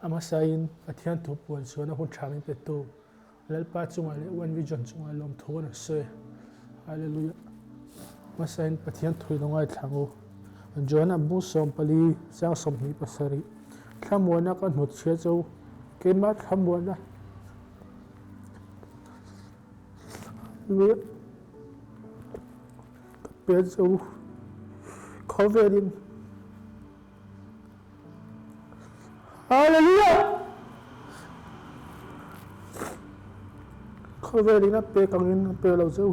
ama sain Pathian thupuan suana hun thamin petu lalpa chunga le one vision chunga lawm thona se hallelujah masain Pathian thuinongai thlangu Joanna bu som pali sang som ni pasari Thlamuanna kan hmut chia chaw keima Thlamuanna pe chaw coverin hallelujah coverin a pe kangin pe lo chaw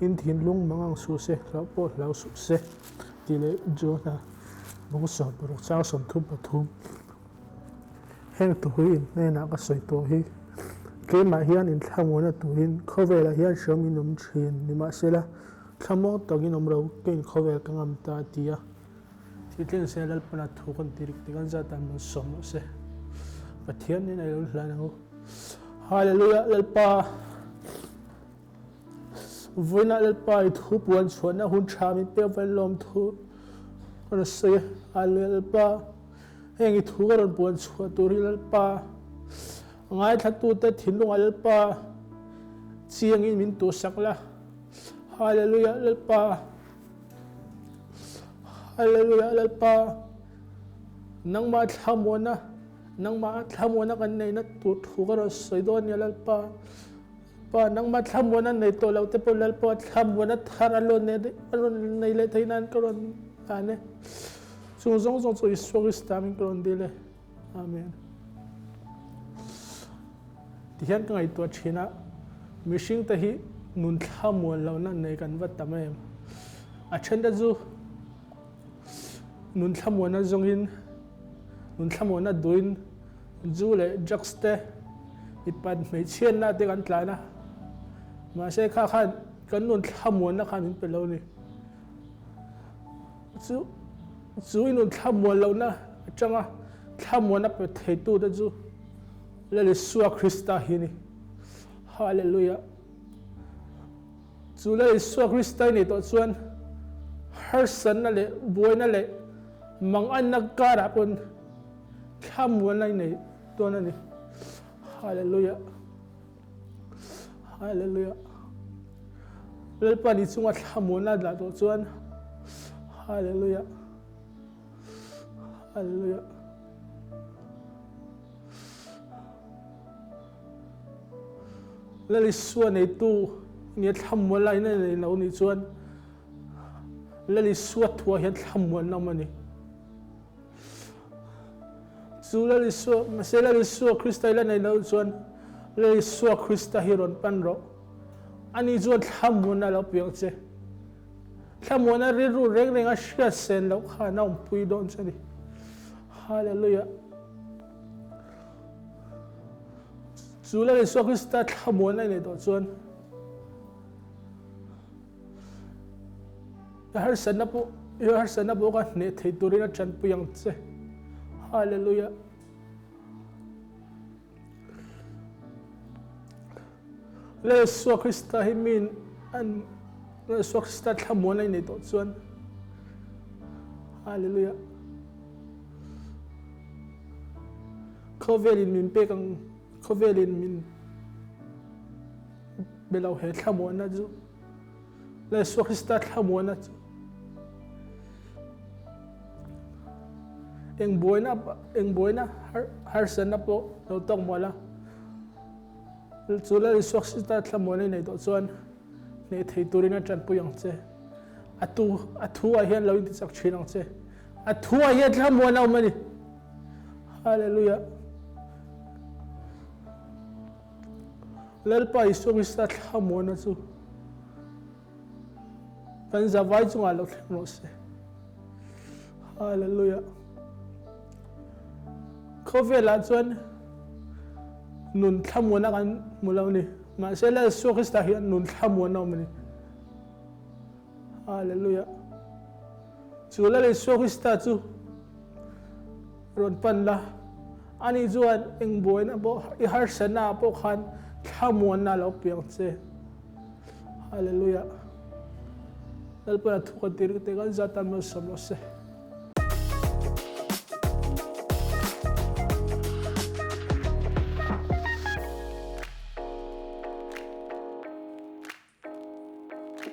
in thinlung mangang su se lau lau su se tile Joanna bu som pro sang som thu pathum heng tuhui ne na ka soi to hi ke ma hian in Thlamuanna tuhin khowela hian shomi num thin nima sela thamo tagin omro kein khovel kangam ta tia titlin se lalpana thukon tirik tikan zatan mo som se Pathian ni nei hlana hallelujah lalpa voina lalpa I thupuan chuana hun thami pe vel lom thu ona se hallelujah lalpa hengi thugaron puan chua turi lalpa ngaithla tute thinlung lalpa chiangin min tu sakla hallelujah lalpa hallelujah lalpa nangma Thlamuanna kan nei na tu thugaron soidon ya lalpa pa nangma Thlamuanna nei to laute po lalpa Thlamuanna tharalo ne nei hleithei nan karon ane zong so Isua Christamin karon dile amen tihan ka ngai to china mishing ta hi nun Thlamuan lo na nei kan wat tamem a chenda zu nun Thlamuanna zongin nun Thlamuanna duin zu le jakste ipan mei chen na te kan tlana ma se kha khan kan nun Thlamuanna khan in pelo ni zu in nun Thlamuan lo na changa Thlamuanna pe thei tu da zu le Isua Christa hi ni hallelujah zu le Isua Christa ni to chuan harsatna le boina le hmang an na kara pon Thlamuanna nei to na ni hallelujah hallelujah lalpa ni chunga Thlamuanna la to chuan hallelujah hallelujah lali Isua nei tu ni Thlamuanna nei lo ni chuan lali Isua thua hian Thlamuanna mani zu lali Isua masela lali Isua Christa la nei lo chuan lali Isua Christa hi ron pan ro ani chuan Thlamuanna lo piang che Thlamuanna ru reng a hria sen lo kha na pui don chani hallelujah zu lali Isua Christa Thlamuanna nei to chuan harsatna po ka ne thei turina chan puyang che hallelujah le Isua Christa hi min an le Isua Christa Thlamuanna nei to chuan hallelujah khovelin min pe kang khovelin min belau he Thlamuanna chu le Isua Christa Thlamuanna chu eng boina harsatna po lo tong mola chu le Isua Christa Thlamuanna nei to chuan ne thei turina chan puyang che atu a hian lo in ti chak thinang che atu a hian Thlamuanna mani hallelujah lalpa Isua Christa Thlamuanna chu kan zawai chunga lo thlo se hallelujah khowela chuan nun Thlamuanna kan mulo ni ma se la Isua Christa hian nun Thlamuanna mani hallelujah chu la Isua Christa chu ron pan la ani chuan eng boina bo I harsatna po khan Thlamuanna lo piang che hallelujah lalpa thukan tirik te kan zatan mo som lo se